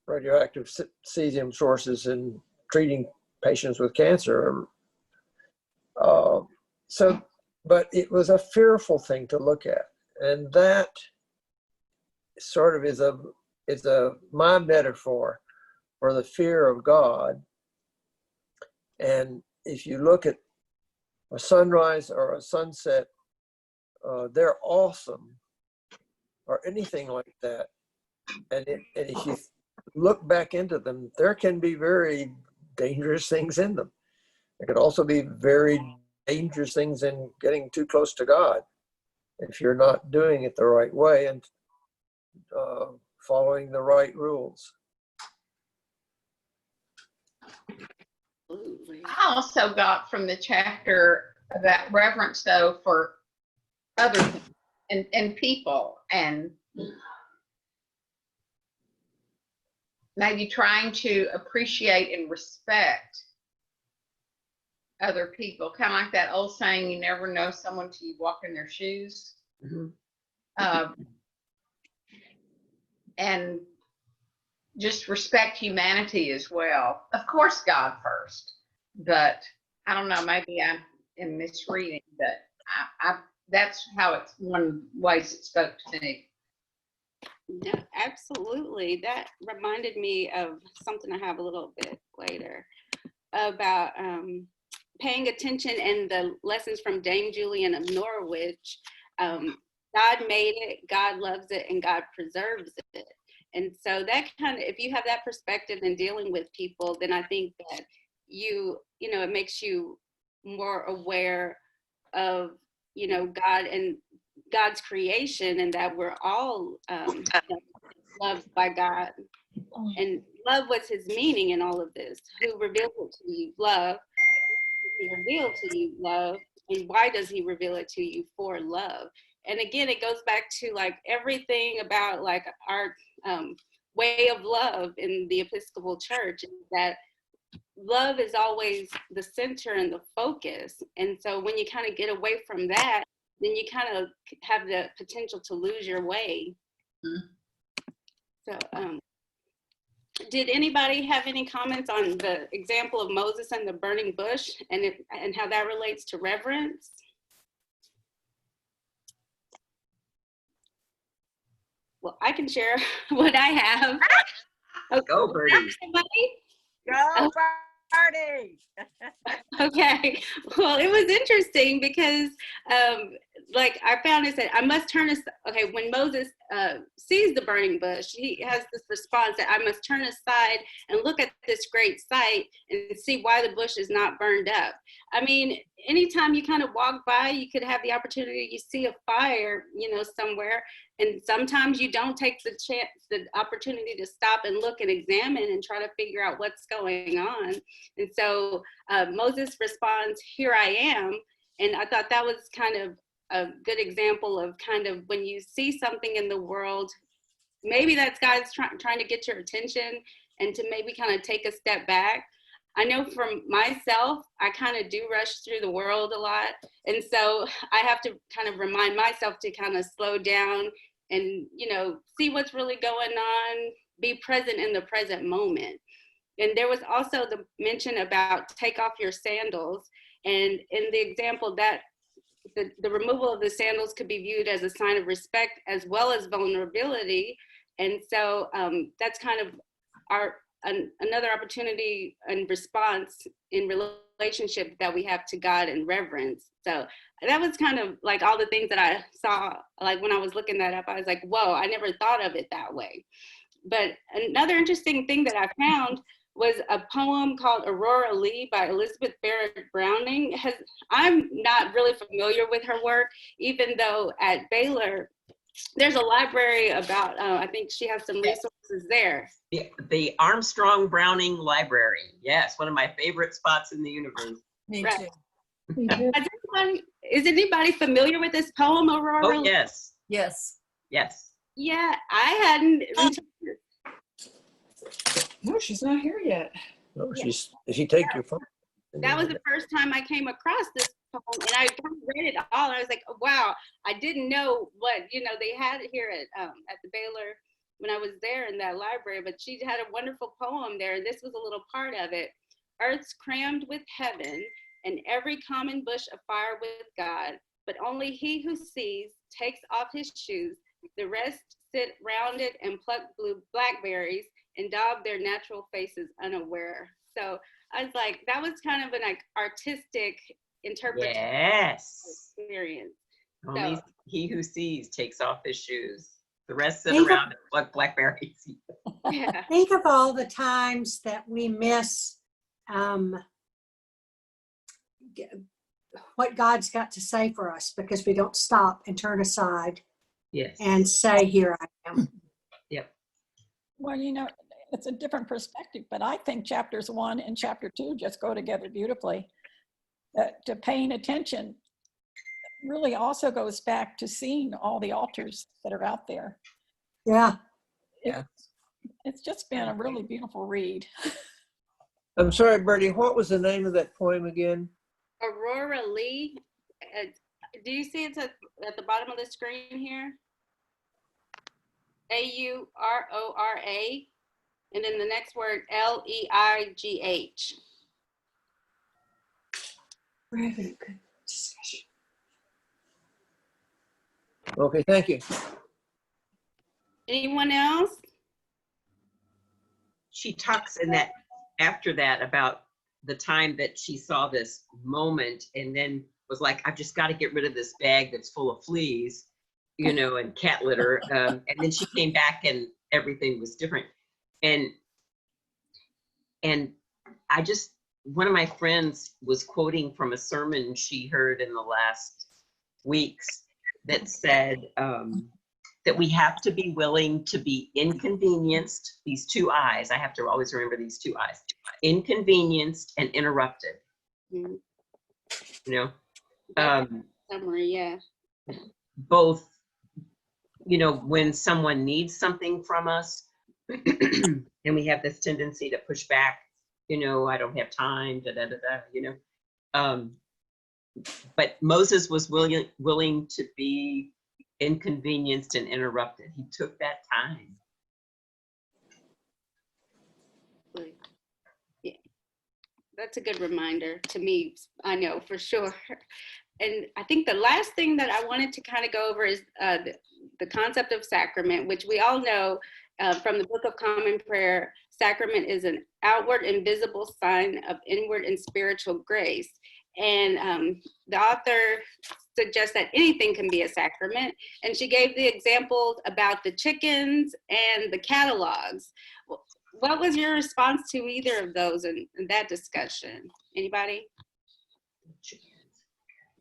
radioactive cesium sources in treating patients with cancer. But it was a fearful thing to look at. And that sort of is my metaphor for the fear of God. And if you look at a sunrise or a sunset, they're awesome, or anything like that. And if you look back into them, there can be very dangerous things in them. There could also be very dangerous things in getting too close to God if you're not doing it the right way and following the right rules. I also got from the chapter about reverence, though, for other things and people, and maybe trying to appreciate and respect other people. Kind of like that old saying, you never know someone till you walk in their shoes. Mm-hmm. And just respect humanity as well. Of course, God first, but I don't know, maybe I am misreading, but I that's how it's one way it spoke to me. Yeah, absolutely. That reminded me of something I have a little bit later about paying attention in the lessons from Dame Julian of Norwich. God made it, God loves it, and God preserves it. And so that kind of, if you have that perspective in dealing with people, then I think that it makes you more aware of, God and God's creation, and that we're all loved by God. And love was his meaning in all of this. Who revealed it to you? Love. he reveal to you love, and why does he reveal it to you for love? And again, it goes back to like everything about like our way of love in the Episcopal Church, is that love is always the center and the focus. And so when you kind of get away from that, then you kind of have the potential to lose your way. So did anybody have any comments on the example of Moses and the burning bush and how that relates to reverence? Well, I can share what I have. Okay. Go, Birdie. Go, party! Okay, well, it was interesting because like I found it said, I must turn aside. Okay, when Moses sees the burning bush, he has this response that I must turn aside and look at this great sight and see why the bush is not burned up. I mean, anytime you kind of walk by, you could have the opportunity, you see a fire, you know, somewhere, and sometimes you don't take the chance, the opportunity to stop and look and examine and try to figure out what's going on. And so Moses responds, "Here I am." And I thought that was kind of a good example of kind of when you see something in the world, maybe that's God's trying to get your attention and to maybe kind of take a step back. I know from myself, I kind of do rush through the world a lot. And so I have to kind of remind myself to kind of slow down and, you know, see what's really going on, be present in the present moment. And there was also the mention about take off your sandals. And in the example that the removal of the sandals could be viewed as a sign of respect as well as vulnerability. And so that's kind of another opportunity and response in relationship that we have to God and reverence. So that was kind of like all the things that I saw, like when I was looking that up, I was like, whoa, I never thought of it that way. But another interesting thing that I found was a poem called Aurora by Elizabeth Barrett Browning. I'm not really familiar with her work, even though at Baylor, there's a library about, I think she has some resources there. The Armstrong Browning Library. Yes, one of my favorite spots in the universe. Me Right. too. Is anybody familiar with this poem, Aurora? Oh, yes. Yes. Yes. Yeah, I hadn't. No, she's not here yet. No, did she take your phone? That was the first time I came across this poem, and I read it all. And I was like, oh, wow, I didn't know what, you know, they had here at the Baylor when I was there in that library, but she had a wonderful poem there. And this was a little part of it. Earth's crammed with heaven, and every common bush afire with God, but only he who sees takes off his shoes. The rest sit round it and pluck blue blackberries and daub their natural faces unaware. So I was like, that was kind of an like artistic interpretation. Yes. Experience. Only So, he who sees takes off his shoes. The rest sit around and pluck blackberries. yeah. Think of all the times that we miss what God's got to say for us because we don't stop and turn aside Yes. and say, here I am. Yep. Well, you know, it's a different perspective, but I think chapters 1 and chapter 2 just go together beautifully. To paying attention really also goes back to seeing all the altars that are out there. Yeah. It's just been a really beautiful read. I'm sorry, Bertie, what was the name of that poem again? Aurora Lee. Do you see it's at the bottom of the screen here? Aurora, and then the next word Leigh. We're having a good discussion. Okay, thank you. Anyone else? She talks in that after that about the time that she saw this moment and then was like, I've just got to get rid of this bag that's full of fleas, you know, and cat litter. And then she came back and everything was different. And I just, one of my friends was quoting from a sermon she heard in the last weeks that said that we have to be willing to be inconvenienced, these two I's, I have to always remember these two I's, inconvenienced and interrupted. Mm-hmm. you know? That's summary, yeah. Both, you know, when someone needs something from us and we have this tendency to push back, you know, I don't have time, da da da da, you know. But Moses was willing to be inconvenienced and interrupted. He took that time. Yeah, that's a good reminder to me. I know for sure. And I think the last thing that I wanted to kind of go over is the concept of sacrament, which we all know from the Book of Common Prayer. Sacrament is an outward and visible sign of inward and spiritual grace. And the author suggests that anything can be a sacrament. And she gave the examples about the chickens and the catalogs. What was your response to either of those in that discussion? Anybody?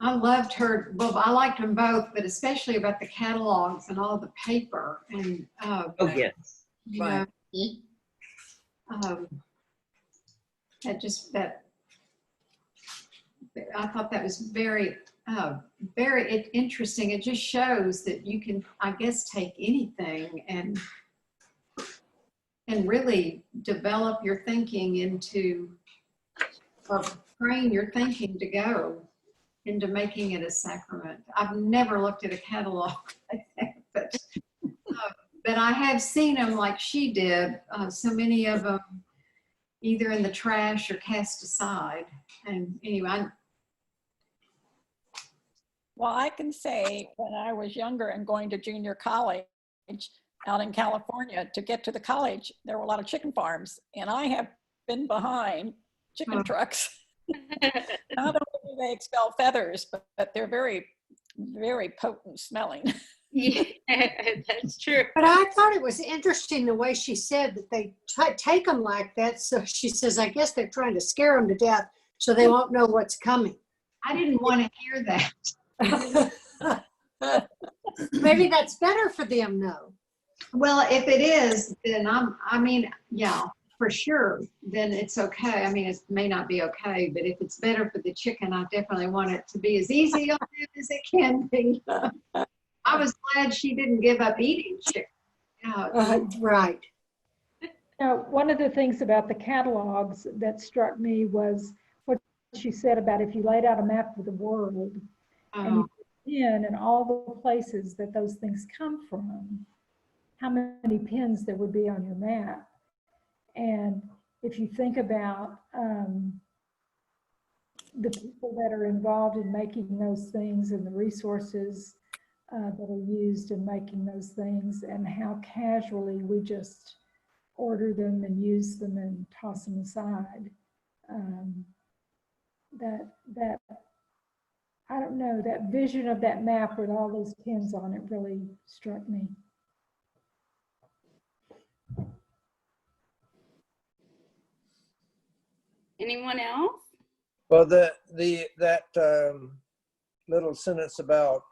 I loved her. Well, I liked them both, but especially about the catalogs and all the paper and Oh, yes. you Right. know, that I thought that was very interesting. It just shows that you can, I guess, take anything and really develop your thinking into, or train your thinking to go into making it a sacrament. I've never looked at a catalog like that, but I have seen them like she did. So many of them either in the trash or cast aside. And anyway, Well, I can say when I was younger and going to junior college out in California, to get to the college, there were a lot of chicken farms, and I have been behind chicken trucks. Not only do they expel feathers, but they're very, very potent smelling. Yeah, that's true. But I thought it was interesting the way she said that they take them like that. So she says, I guess they're trying to scare them to death so they won't know what's coming. I didn't want to hear that. Maybe that's better for them, though. Well, if it is, then yeah, for sure, then it's okay. I mean, it may not be okay, but if it's better for the chicken, I definitely want it to be as easy on it as it can be. I was glad she didn't give up eating chicken. Right. Now, one of the things about the catalogs that struck me was what she said about if you laid out a map of the world and you put in and all the places that those things come from, how many pins there would be on your map. And if you think about the people that are involved in making those things and the resources that are used in making those things and how casually we just order them and use them and toss them aside, that I don't know, that vision of that map with all those pins on it really struck me. Anyone else? Well, that little sentence about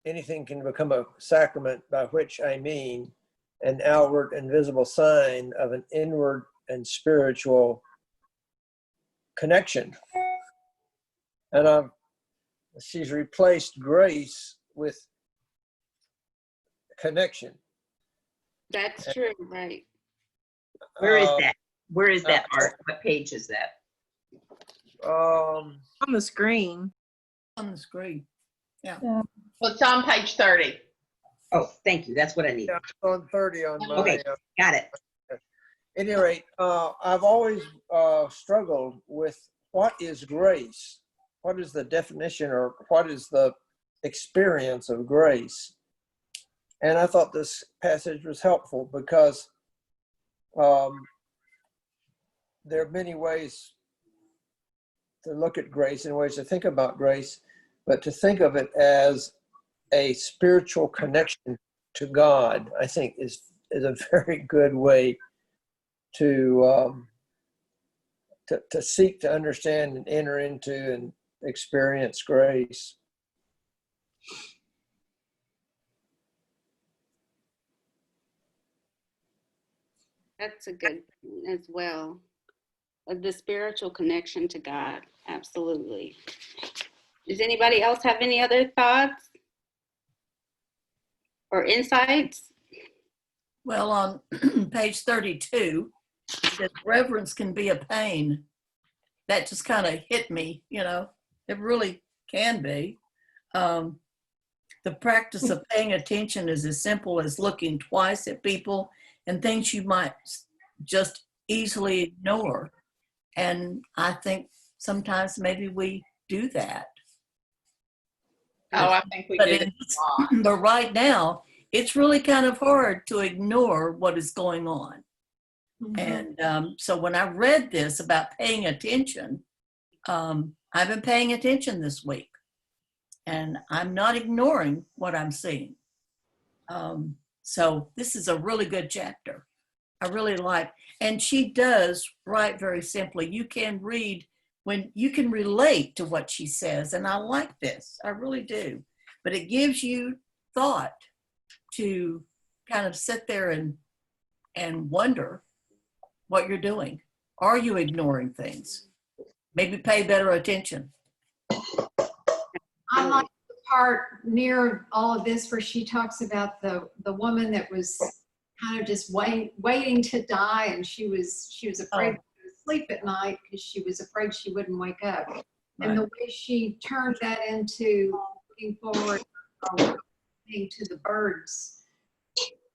anything can become a sacrament, by which I mean an outward and visible sign of an inward and spiritual connection. And she's replaced grace with connection. That's true, right? Where is that? Where is that, Art? What page is that? On the screen. On the screen. Yeah. Well, it's on page 30. Oh, thank you. That's what I need. Yeah, it's on 30 on my. Okay, got it. At any rate, I've always struggled with what is grace? What is the definition, or what is the experience of grace? And I thought this passage was helpful because there are many ways to look at grace and ways to think about grace, but to think of it as a spiritual connection to God, I think is a very good way to seek to understand and enter into and experience grace. That's a good as well. The spiritual connection to God. Absolutely. Does anybody else have any other thoughts or insights? Well, on page 32, it says reverence can be a pain. That just kind of hit me, you know, it really can be. The practice of paying attention is as simple as looking twice at people and things you might just easily ignore. And I think sometimes maybe we do that. Oh, I think we But, did it a lot. but right now, it's really kind of hard to ignore what is going on. Mhm. And so when I read this about paying attention, I've been paying attention this week. And I'm not ignoring what I'm seeing. So this is a really good chapter. I really like, and she does write very simply. You can read when you can relate to what she says. And I like this, I really do. But it gives you thought to kind of sit there and wonder what you're doing. Are you ignoring things? Maybe pay better attention. I like the part near all of this where she talks about the woman that was kind of just waiting to die, and she was afraid to sleep at night because she was afraid she wouldn't wake up. And the way she turned that into looking forward or listening to the birds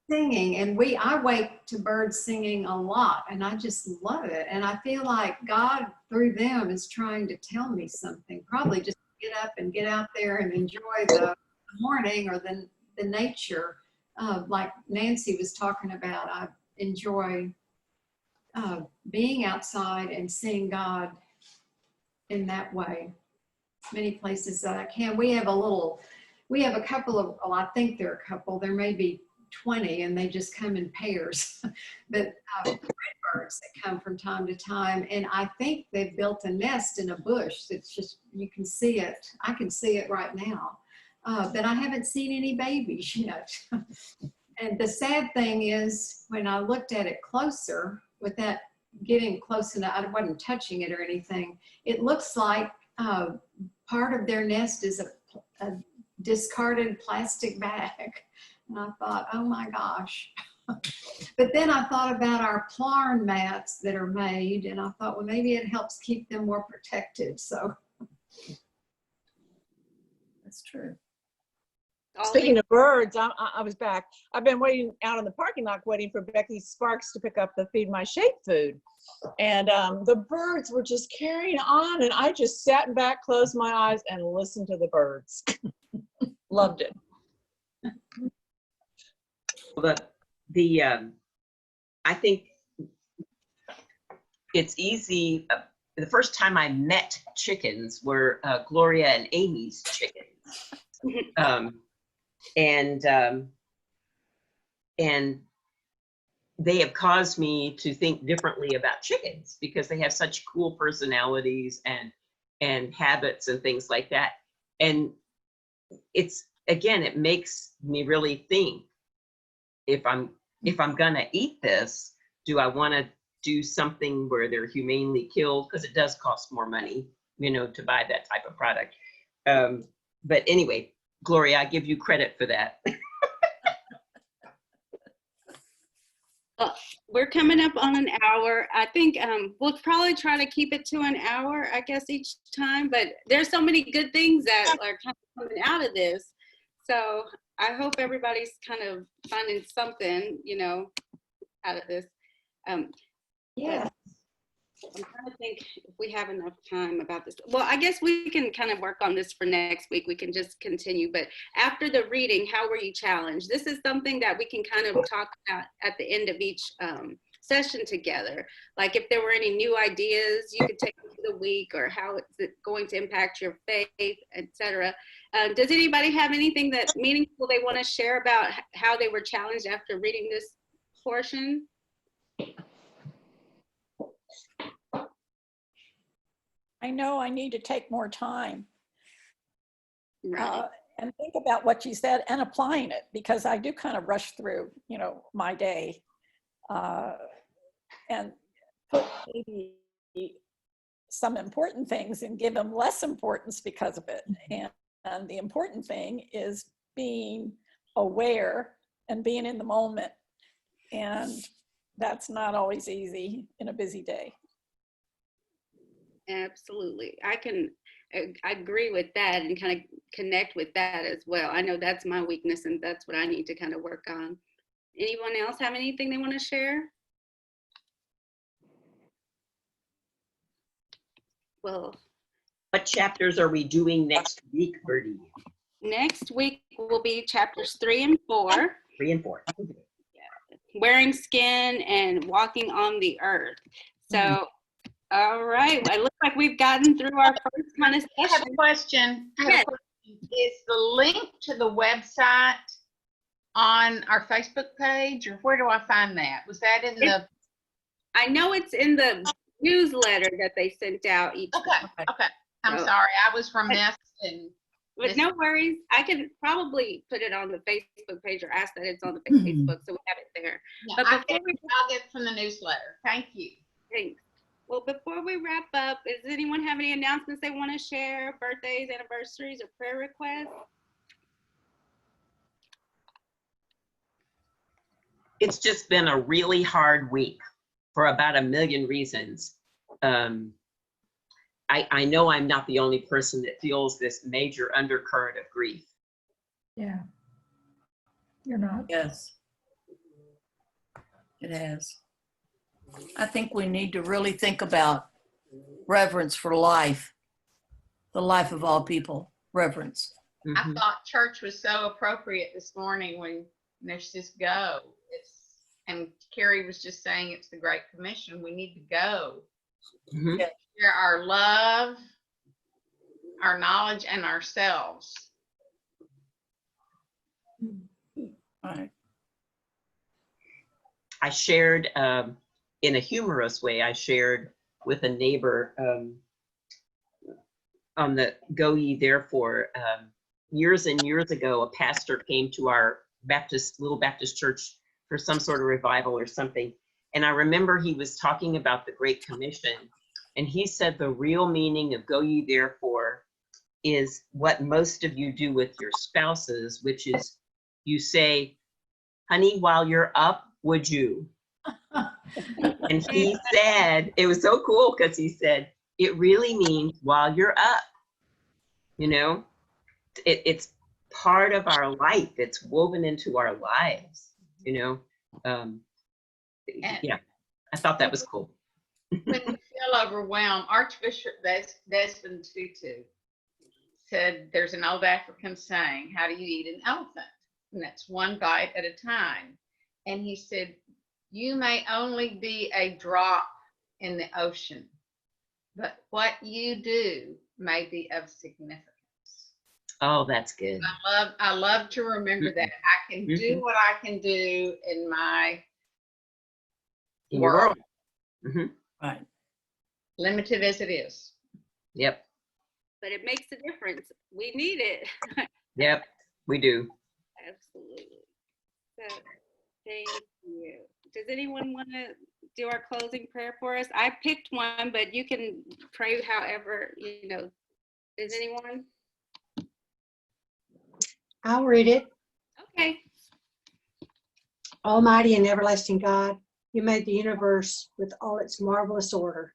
singing, and I wake to birds singing a lot, and I just love it. And I feel like God through them is trying to tell me something, probably just get up and get out there and enjoy the morning or the nature. Like Nancy was talking about, I enjoy being outside and seeing God in that way. Many places that I can. We have a couple of, well, I think there are a couple, there may be 20, and they just come in pairs, but redbirds that come from time to time. And I think they've built a nest in a bush that's just, you can see it. I can see it right now, but I haven't seen any babies yet. And the sad thing is, when I looked at it closer, with that getting close enough, I wasn't touching it or anything, it looks like part of their nest is a discarded plastic bag. And I thought, oh my gosh. But then I thought about our plarn mats that are made, and I thought, well, maybe it helps keep them more protected. So That's true. Speaking of birds, I was back. I've been waiting out in the parking lot, waiting for Becky Sparks to pick up the Feed My Shape food. And the birds were just carrying on, and I just sat back, closed my eyes, and listened to the birds. Loved it. But I think it's easy. The first time I met chickens were Gloria and Amy's chickens. And they have caused me to think differently about chickens because they have such cool personalities and habits and things like that. And it's, again, it makes me really think, if I'm gonna eat this, do I want to do something where they're humanely killed? Because it does cost more money, you know, to buy that type of product. But anyway, Gloria, I give you credit for that. Well, we're coming up on an hour. I think we'll probably try to keep it to an hour, I guess, each time. But there's so many good things that are kind of coming out of this. So I hope everybody's kind of finding something, you know, out of this. yeah. I'm trying to think if we have enough time about this. Well, I guess we can kind of work on this for next week. We can just continue. But after the reading, how were you challenged? This is something that we can kind of talk about at the end of each session together. Like if there were any new ideas you could take into the week, or how is it going to impact your faith, etc. Does anybody have anything that's meaningful they want to share about how they were challenged after reading this portion? I know I need to take more time Right. and think about what you said and applying it, because I do kind of rush through, you know, my day and put maybe some important things and give them less importance because of it. And the important thing is being aware and being in the moment. And that's not always easy in a busy day. Absolutely. I agree with that and kind of connect with that as well. I know that's my weakness and that's what I need to kind of work on. Anyone else have anything they want to share? Well, What chapters are we doing next week, Birdie? next week will be chapters 3 and 4. 3 and 4. Wearing skin and walking on the earth. So, all right. It looks like we've gotten through our first kind of I have session. a question. Yes. Is the link to the website on our Facebook page, or where do I find that? Was that in the? I know it's in the newsletter that they sent out each Okay, week. okay. I'm So- sorry, I was remiss and. But no worries. I can probably put it on the Facebook page or ask that it's on the Facebook so we have it there. Yeah, But before we I'll get from the newsletter. Thank you. Thanks. Well, before we wrap up, does anyone have any announcements they want to share? Birthdays, anniversaries, or prayer requests? It's just been a really hard week for about a million reasons. I know I'm not the only person that feels this major undercurrent of grief. Yeah. You're not. Yes. It has. I think we need to really think about reverence for life, the life of all people, reverence. I thought church was so appropriate this morning when let's just go. And Carrie was just saying it's the Great Commission. We need to go. Mhm. Share our love, our knowledge, and ourselves. All right. I shared, in a humorous way, I shared with a neighbor on the Go Ye Therefore. Years and years ago, a pastor came to our little Baptist church for some sort of revival or something. And I remember he was talking about the Great Commission. And he said the real meaning of Go Ye Therefore is what most of you do with your spouses, which is you say, honey, while you're up, would you? And he said, it was so cool because he said, it really means while you're up. You know, it's part of our life. It's woven into our lives, you know. Yeah, I thought that was cool. When we feel overwhelmed, Archbishop Desmond Tutu said there's an old African saying, how do you eat an elephant? And that's one bite at a time. And he said, you may only be a drop in the ocean, but what you do may be of significance. Oh, that's good. I love to remember that I can do what I can do in my world. Right. Limited as it is. Yep. But it makes a difference. We need it. Yep, we do. Absolutely. So, thank you. Does anyone want to do our closing prayer for us? I picked one, but you can pray however, you know. Does anyone? I'll read it. Okay. Almighty and everlasting God, you made the universe with all its marvelous order,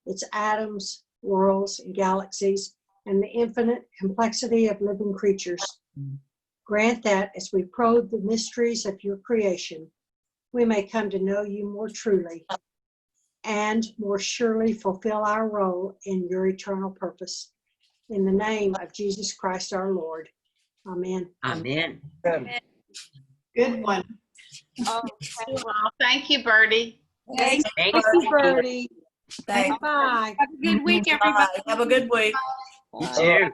its atoms, worlds, and galaxies, and the infinite complexity of living creatures. Grant that as we probe the mysteries of your creation, we may come to know you more truly and more surely fulfill our role in your eternal purpose. In the name of Jesus Christ our Lord. Amen. Amen. Good one. Oh, Well, thank you, Birdie. thank Thanks. Thank you, Birdie. Thanks. Bye. Have a good week, everybody. Bye. Have a good week. You too.